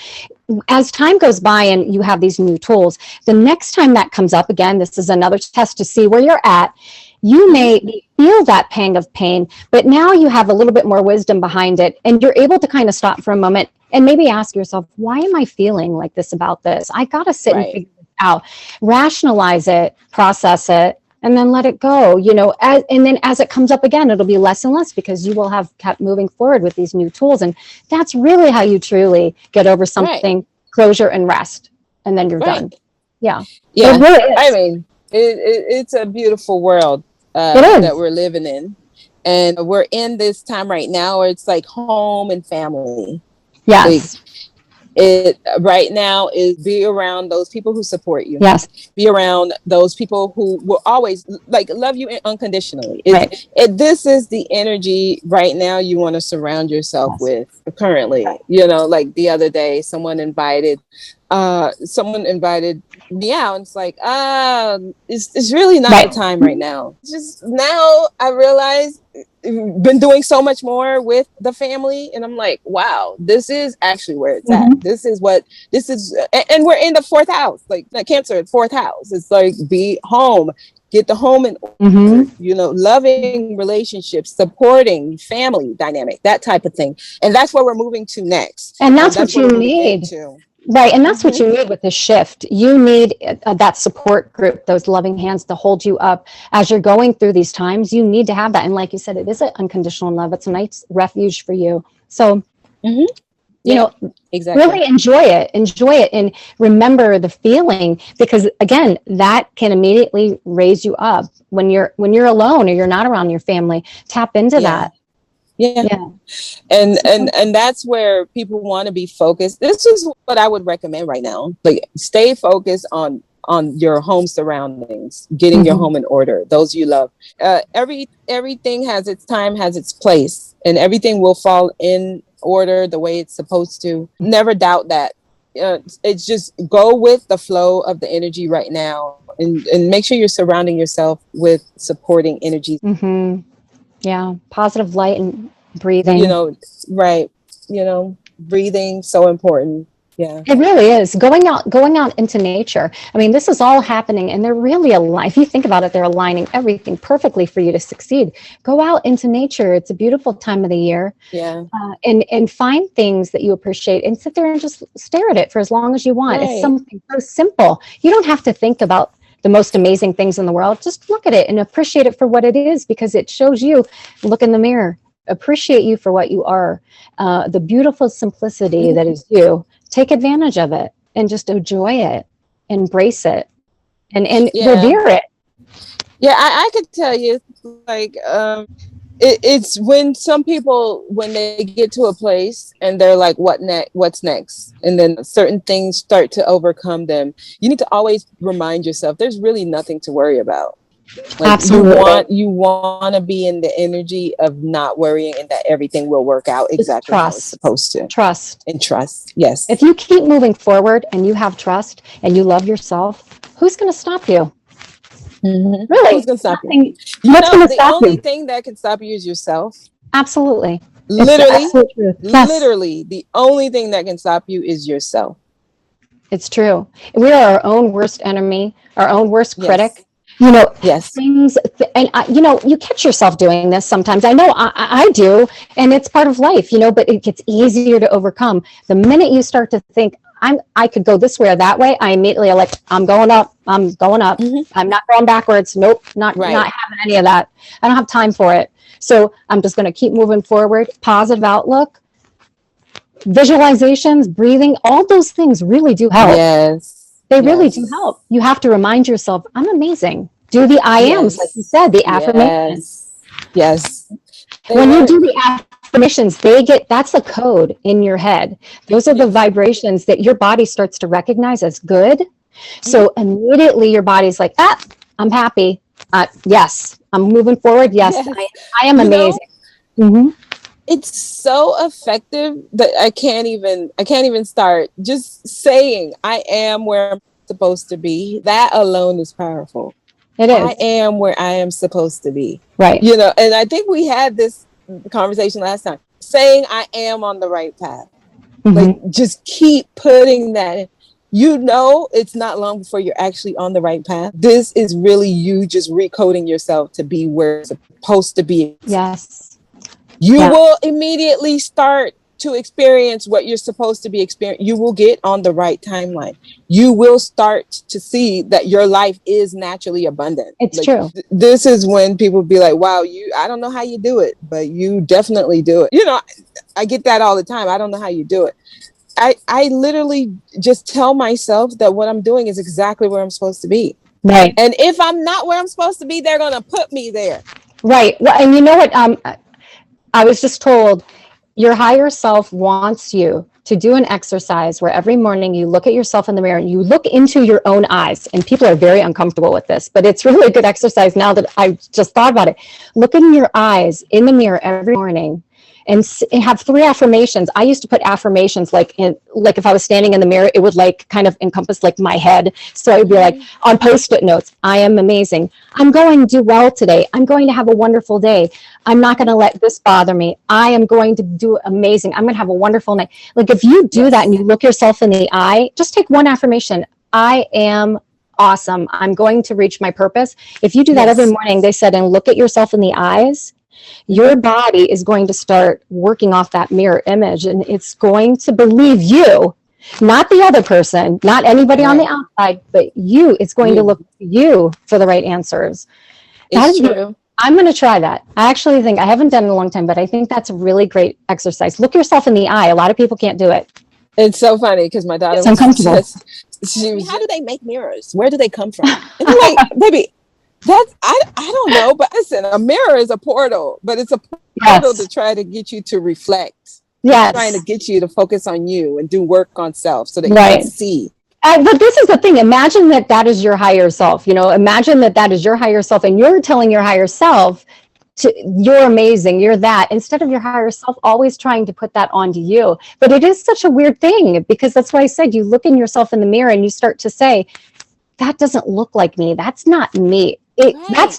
As time goes by and you have these new tools, the next time that comes up, again, this is another test to see where you're at. You may feel that pang of pain, but now you have a little bit more wisdom behind it, and you're able to kind of stop for a moment and maybe ask yourself, why am I feeling like this about this? I got to sit and figure this out, rationalize it, process it, and then let it go, and then as it comes up again, it'll be less and less because you will have kept moving forward with these new tools. And that's really how you truly get over something, closure and rest. And then you're done. Yeah. Yeah. It really is. I mean, it's a beautiful world that we're living in. And we're in this time right now where it's like home and family. Yes. It right now is be around those people who support you. Yes. Be around those people who will always love you unconditionally. This is the energy right now you want to surround yourself with currently. Right. Like the other day, someone invited me out, and it's like, it's really not the time right now. Just now I realize been doing so much more with the family, and I'm like, wow, this is actually where it's at. This is and we're in the fourth house, like Cancer, fourth house. It's like, be home, get the home in order, loving relationships, supporting family dynamic, that type of thing. And that's where we're moving to next. And that's what you need. Right. And that's what you need with this shift. You need that support group, those loving hands to hold you up as you're going through these times. You need to have that. And like you said, it is an unconditional love. It's a nice refuge for you. So, exactly. Really enjoy it and remember the feeling, because again, that can immediately raise you up when you're alone or you're not around your family. Tap into that. Yeah. And that's where people want to be focused. This is what I would recommend right now. Like, stay focused on your home surroundings, getting your home in order, those you love. Everything has its time, has its place, and everything will fall in order the way it's supposed to. Never doubt that. It's just go with the flow of the energy right now, and make sure you're surrounding yourself with supporting energies. Yeah, positive light and breathing. Breathing, so important. Yeah, it really is. Going out into nature. I mean, this is all happening, and they're really aligned. If you think about it, they're aligning everything perfectly for you to succeed. Go out into nature. It's a beautiful time of the year. Yeah, and find things that you appreciate and sit there and just stare at it for as long as you want. Right. It's something so simple. You don't have to think about the most amazing things in the world. Just look at it and appreciate it for what it is, because it shows you, look in the mirror, appreciate you for what you are, the beautiful simplicity that is you. Take advantage of it and just enjoy it, embrace it, and revere it. Yeah, I could tell you, like, it's when some people, when they get to a place and they're like, what's next? And then certain things start to overcome them. You need to always remind yourself, there's really nothing to worry about. Like, absolutely. You want to be in the energy of not worrying, and that everything will work out exactly how it's supposed to. Trust. Yes. If you keep moving forward and you have trust and you love yourself, who's going to stop you? Really? Who's going to stop you? The only thing that can stop you is yourself. Absolutely. Literally, the only thing that can stop you is yourself. It's true. We are our own worst enemy, our own worst critic. Things, and you catch yourself doing this sometimes. I know I do, and it's part of life, but it gets easier to overcome. The minute you start to think, I could go this way or that way, I immediately are like, I'm going up. I'm not going backwards. Nope, not having any of that. I don't have time for it. So I'm just going to keep moving forward. Positive outlook, visualizations, breathing, all those things really do help. Yes. They really do help. You have to remind yourself, I'm amazing. Do the I ams, like you said, the affirmations. Yes. When you do the affirmations, that's the code in your head. Those are the vibrations that your body starts to recognize as good. So immediately your body's like, I'm happy. Yes, I'm moving forward. Yes. I am amazing. It's so effective that I can't even start. Just saying I am where I'm supposed to be, that alone is powerful. It is. I am where I am supposed to be. Right. You know, and I think we had this conversation last time, saying I am on the right path. Mm-hmm. Like, just keep putting that in. You know, it's not long before you're actually on the right path. This is really you just recoding yourself to be where you're supposed to be. Yes. You will immediately start to experience what you're supposed to be experiencing. You will get on the right timeline. You will start to see that your life is naturally abundant. It's true. This is when people be like, wow, I don't know how you do it, but you definitely do it. You know, I get that all the time. I don't know how you do it. I literally just tell myself that what I'm doing is exactly where I'm supposed to be. Right. And if I'm not where I'm supposed to be, they're going to put me there. Right. Well, and you know what? I was just told your higher self wants you to do an exercise where every morning you look at yourself in the mirror and you look into your own eyes. And people are very uncomfortable with this, but it's really a good exercise now that I just thought about it. Look in your eyes in the mirror every morning and have 3 affirmations. I used to put affirmations like if I was standing in the mirror, it would like kind of encompass like my head. So I would be like on Post-it notes, I am amazing. I'm going to do well today. I'm going to have a wonderful day. I'm not going to let this bother me. I am going to do amazing. I'm going to have a wonderful night. Like if you do that and you look yourself in the eye, just take one affirmation. I am awesome. I'm going to reach my purpose. If you do that every morning, they said, and look at yourself in the eyes, your body is going to start working off that mirror image, and it's going to believe you, not the other person, not anybody on the outside, but you. It's going to look to you for the right answers. It's true. I'm going to try that. I actually think I haven't done it in a long time, but I think that's a really great exercise. Look yourself in the eye. A lot of people can't do it. It's so funny because my daughter was uncomfortable. How do they make mirrors? Where do they come from? And I'm like, baby, I don't know, but listen, a mirror is a portal, but it's a portal to try to get you to reflect. Yes. Trying to get you to focus on you and do work on self so that you can see. But this is the thing. Imagine that is your higher self. You know, imagine that is your higher self, and you're telling your higher self, you're amazing, you're that, instead of your higher self always trying to put that onto you. But it is such a weird thing, because that's why I said you look in yourself in the mirror and you start to say, that doesn't look like me. That's not me. That's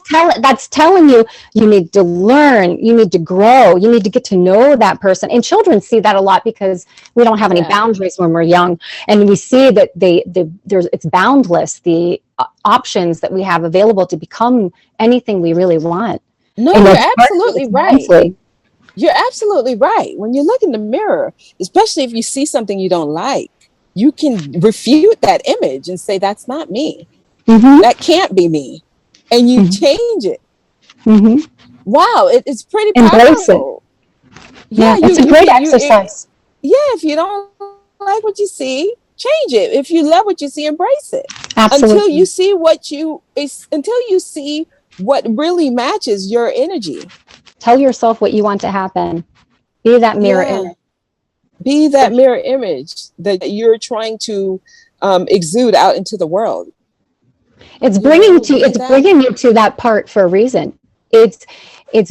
telling you need to learn, you need to grow, you need to get to know that person. And children see that a lot because we don't have any boundaries when we're young, and we see that it's boundless, the options that we have available to become anything we really want. No, you're absolutely right. You're absolutely right. When you look in the mirror, especially if you see something you don't like, you can refute that image and say, that's not me. Mm-hmm. That can't be me. And you change it. Mm-hmm. Wow, it's pretty powerful. Yeah, it's a great exercise. If you don't like what you see, change it. If you love what you see, embrace it. Absolutely. Until you see what really matches your energy. Tell yourself what you want to happen. Be that mirror image. Be that mirror image that you're trying to exude out into the world. It's bringing you to that part for a reason. It's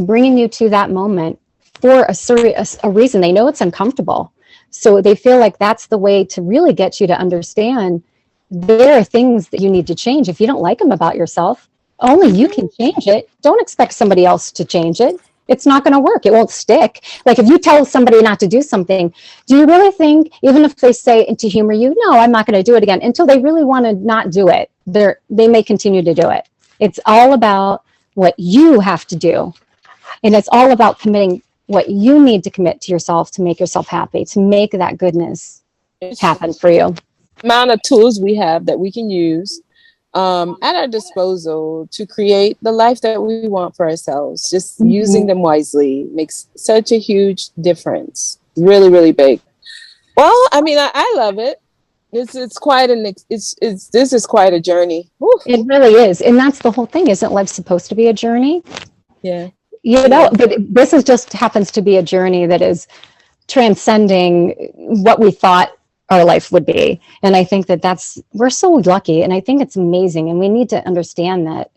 bringing you to that moment for a reason. They know it's uncomfortable, so they feel like that's the way to really get you to understand there are things that you need to change. If you don't like them about yourself, only you can change it. Don't expect somebody else to change it. It's not going to work. It won't stick. Like if you tell somebody not to do something, do you really think, even if they say to humor you, no, I'm not going to do it again, until they really want to not do it, they may continue to do it. It's all about what you have to do. And it's all about committing what you need to commit to yourself to make yourself happy, to make that goodness happen for you. The amount of tools we have that we can use at our disposal to create the life that we want for ourselves. Just using them wisely makes such a huge difference. Really, really big. Well, I mean, I love it. This is quite a journey. Woo. It really is, and that's the whole thing. Isn't life supposed to be a journey? Yeah. You know, but this just happens to be a journey that is transcending what we thought our life would be. And I think that we're so lucky, and I think it's amazing, and we need to understand that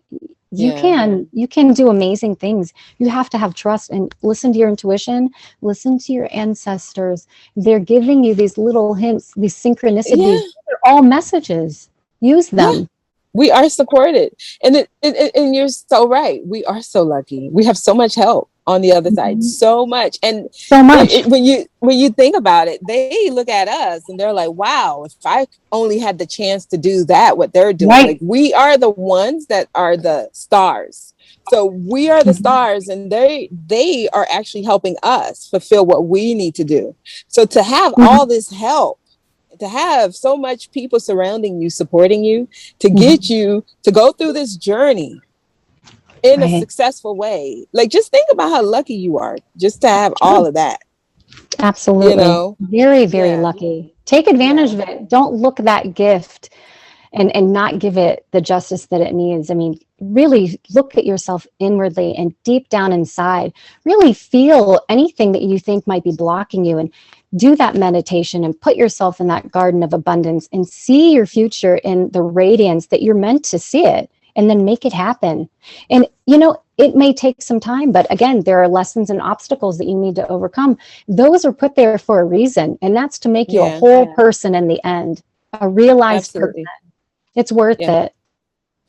you can do amazing things. You have to have trust and listen to your intuition, listen to your ancestors. They're giving you these little hints, these synchronicities. They're all messages. Use them. We are supported, and and you're so right. We are so lucky. We have so much help on the other side, so much. And so much. When you think about it, they look at us and they're like, wow, if I only had the chance to do that, what they're doing, like, we are the ones that are the stars. So we are the stars, and they are actually helping us fulfill what we need to do. So to have all this help, to have so much people surrounding you, supporting you, to get you to go through this journey in a successful way. Like, just think about how lucky you are just to have all of that. Absolutely. Very, very lucky. Take advantage of it. Don't look that gift and not give it the justice that it needs. I mean, really look at yourself inwardly and deep down inside. Really feel anything that you think might be blocking you, and do that meditation and put yourself in that garden of abundance and see your future in the radiance that you're meant to see it, and then make it happen. And, it may take some time, but again, there are lessons and obstacles that you need to overcome. Those are put there for a reason, and that's to make you a whole person in the end, a realized person. It's worth it.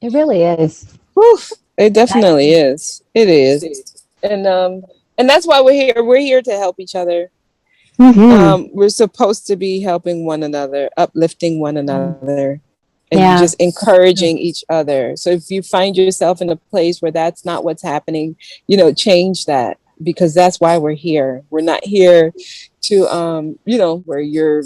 It really is. Oof, it definitely is. It is. And that's why we're here. We're here to help each other. We're supposed to be helping one another, uplifting one another, and just encouraging each other. So if you find yourself in a place where that's not what's happening, change that, because that's why we're here. We're not here to, where you're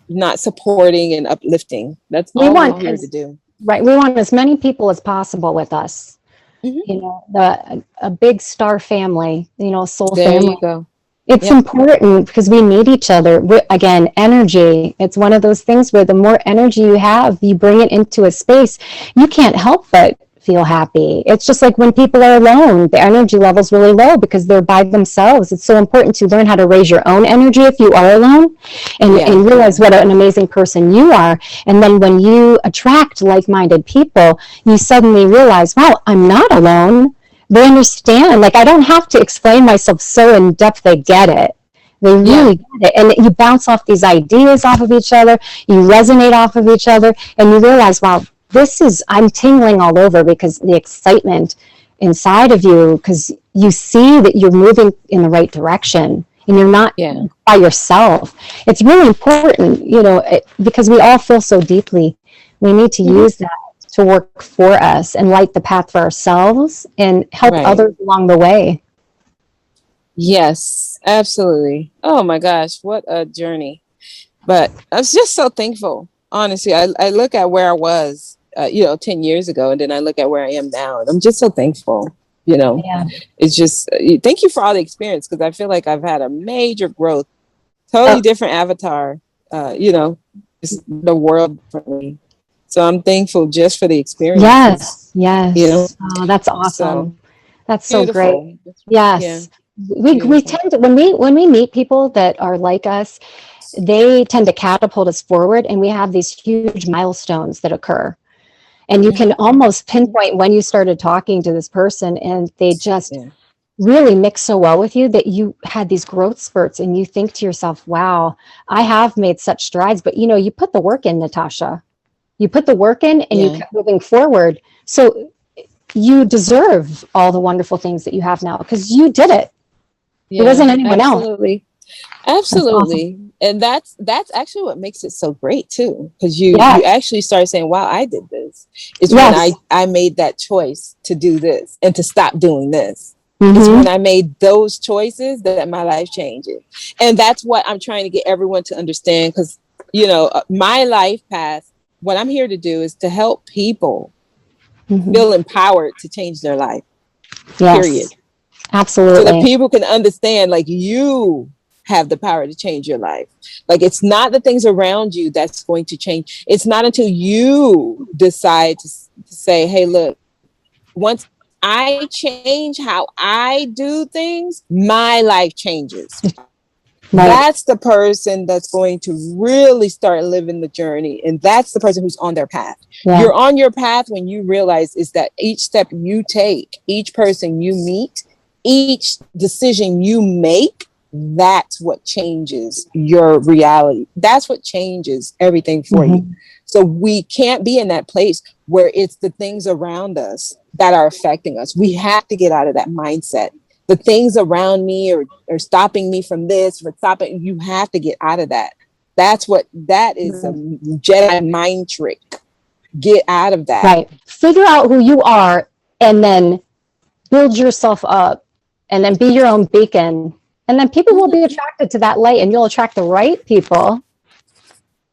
not supporting and uplifting. That's all we're here to do. Right. We want as many people as possible with us. A big star family, soul family. There you go. It's important because we need each other. Again, energy. It's one of those things where the more energy you have, you bring it into a space, you can't help but feel happy. It's just like when people are alone, the energy level's really low because they're by themselves. It's so important to learn how to raise your own energy if you are alone, and realize what an amazing person you are. And then when you attract like-minded people, you suddenly realize, wow, I'm not alone. They understand. Like, I don't have to explain myself so in depth. They get it. They really get it. And you bounce off these ideas off of each other. You resonate off of each other. And you realize, wow, I'm tingling all over because the excitement inside of you, because you see that you're moving in the right direction and you're not by yourself. It's really important, because we all feel so deeply. We need to use that to work for us and light the path for ourselves and help others along the way. Yes, absolutely. Oh my gosh, what a journey. But I was just so thankful. Honestly, I look at where I was, 10 years ago, and then I look at where I am now, and I'm just so thankful. It's just, thank you for all the experience, because I feel like I've had a major growth, totally different avatar, just the world for me. So I'm thankful just for the experience. Yes. Oh, that's awesome. That's so great. Yes. Yeah. We tend to, when we meet people that are like us, they tend to catapult us forward, and we have these huge milestones that occur. And you can almost pinpoint when you started talking to this person, and they just really mix so well with you that you had these growth spurts, and you think to yourself, wow, I have made such strides. But you put the work in, Natasha. You put the work in, and you kept moving forward. So you deserve all the wonderful things that you have now, because you did it. It wasn't anyone else. Absolutely. Awesome. And that's actually what makes it so great too, because you actually start saying, wow, I did this. It's when I made that choice to do this and to stop doing this. It's when I made those choices that my life changes. And that's what I'm trying to get everyone to understand, because my life path, what I'm here to do is to help people feel empowered to change their life. Period. Absolutely. So that people can understand, like, you have the power to change your life. Like, it's not the things around you that's going to change. It's not until you decide to say, hey, look, once I change how I do things, my life changes. Right. That's the person that's going to really start living the journey. And that's the person who's on their path. Yeah. You're on your path when you realize is that each step you take, each person you meet, each decision you make, that's what changes your reality. That's what changes everything for you. So we can't be in that place where it's the things around us that are affecting us. We have to get out of that mindset. The things around me are stopping me from this, you have to get out of that. That is a Jedi mind trick. Get out of that. Right. Figure out who you are and then build yourself up and then be your own beacon. And then people will be attracted to that light and you'll attract the right people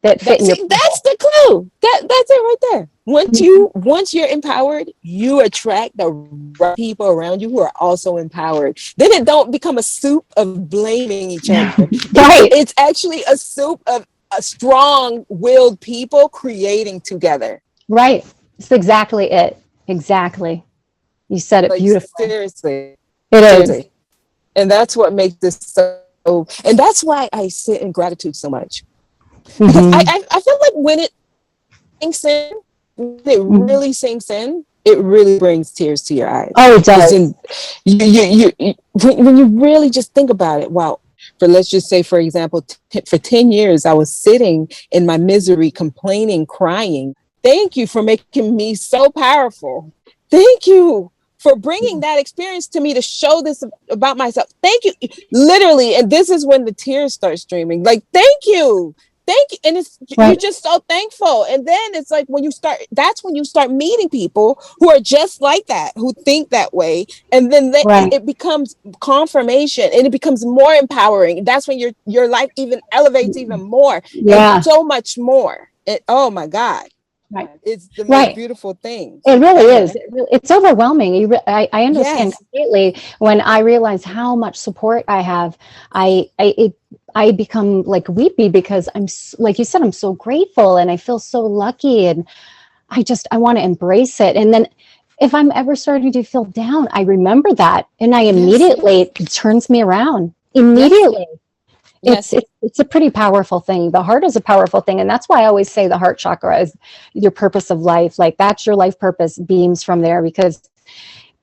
that fit in your people. That's the clue. That's it right there. Once you're empowered, you attract the right people around you who are also empowered. Then it don't become a soup of blaming each other. Right. It's actually a soup of strong-willed people creating together. Right. That's exactly it. Exactly. You said it beautifully. Seriously. It is. And that's what makes this so, and that's why I sit in gratitude so much. Because I feel like when it sinks in, when it really sinks in, it really brings tears to your eyes. Oh, it does. When you really just think about it, wow. Let's just say, for example, for 10 years, I was sitting in my misery, complaining, crying. Thank you for making me so powerful. Thank you for bringing that experience to me to show this about myself. Thank you. Literally. And this is when the tears start streaming. Like, thank you. And it's you're just so thankful. And then it's like that's when you start meeting people who are just like that, who think that way. And then it becomes confirmation and it becomes more empowering. That's when your life even elevates even more. Yeah. And so much more. Oh my God. Right. It's the most beautiful thing. It really is. It's overwhelming. I understand completely. When I realize how much support I have, I become like weepy because I'm, like you said, I'm so grateful and I feel so lucky and I want to embrace it. And then if I'm ever starting to feel down, I remember that and I immediately, it turns me around immediately. Yes. It's a pretty powerful thing. The heart is a powerful thing. And that's why I always say the heart chakra is your purpose of life. Like that's your life purpose beams from there because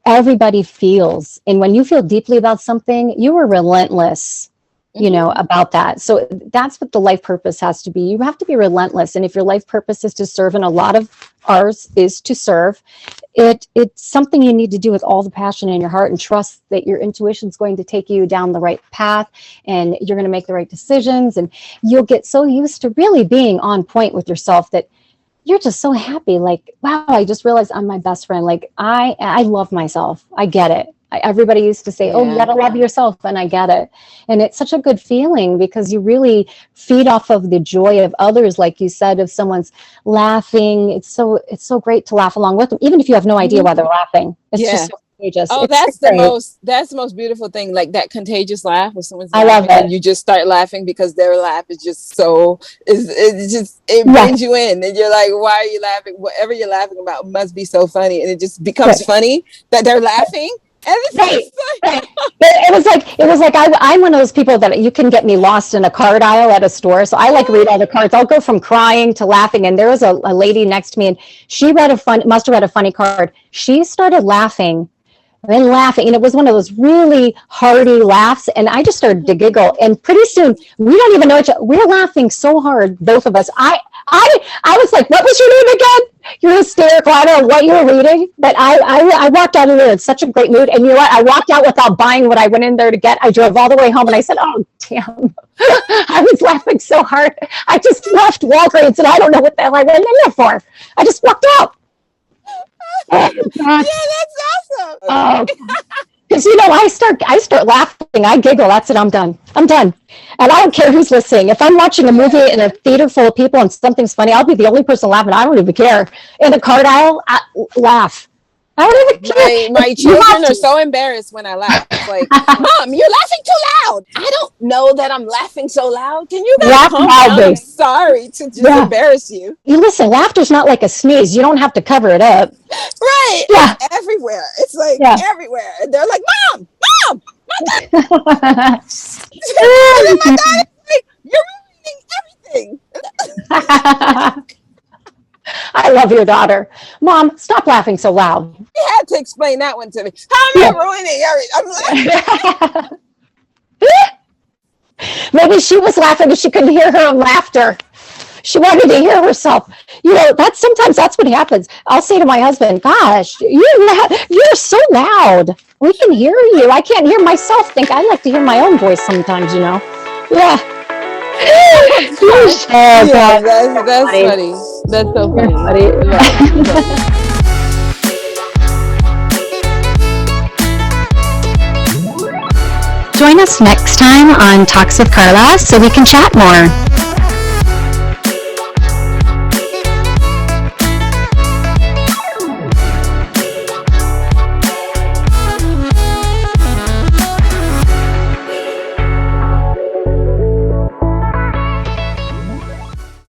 everybody feels. And when you feel deeply about something, you are relentless, about that. So that's what the life purpose has to be. You have to be relentless. And if your life purpose is to serve, and a lot of ours is to serve, it's something you need to do with all the passion in your heart and trust that your intuition is going to take you down the right path and you're going to make the right decisions. And you'll get so used to really being on point with yourself that you're just so happy. Like, wow, I just realized I'm my best friend. Like I love myself. I get it. Everybody used to say, oh, you gotta love yourself. And I get it. And it's such a good feeling because you really feed off of the joy of others. Like you said, if someone's laughing, it's so great to laugh along with them, even if you have no idea why they're laughing. It's just so contagious. Oh, that's the most beautiful thing. Like that contagious laugh when someone's laughing, I love it. And you just start laughing because their laugh is just it brings you in and you're like, why are you laughing? Whatever you're laughing about must be so funny. And it just becomes funny that they're laughing. It was like I'm one of those people that you can get me lost in a card aisle at a store. So I read all the cards. I'll go from crying to laughing. And there was a lady next to me and she must have read a funny card. She started laughing and laughing. And it was one of those really hearty laughs. And I just started to giggle. And pretty soon we don't even know we're laughing so hard, both of us. I was like, what was your name again? You're hysterical. I don't know what you were reading, but I walked out of there in such a great mood. And you know what? I walked out without buying what I went in there to get. I drove all the way home and I said, oh, damn. I was laughing so hard. I just left Walgreens and I don't know what the hell I went in there for. I just walked out. Yeah, that's awesome. Oh, because I start laughing. I giggle. That's it. I'm done. And I don't care who's listening. If I'm watching a movie in a theater full of people and something's funny, I'll be the only person laughing. I don't even care. In the card aisle, I laugh. I don't even care. My children are so embarrassed when I laugh. It's like, Mom, you're laughing too loud. I don't know that I'm laughing so loud. Can you guys calm down? I'm sorry to just embarrass you. You listen, laughter's not like a sneeze. You don't have to cover it up. Right. Yeah. Everywhere. It's like everywhere. And they're like, Mom, My daughter's like, you're ruining everything. I love your daughter. Mom, stop laughing so loud. You had to explain that one to me. How am I ruining everything? I'm laughing. Maybe she was laughing because she couldn't hear her own laughter. She wanted to hear herself. Sometimes that's what happens. I'll say to my husband, gosh, you're so loud. We can hear you. I can't hear myself think. I like to hear my own voice sometimes, Yeah. Yeah, that's funny. That's so funny. Join us next time on Talks with Carla so we can chat more.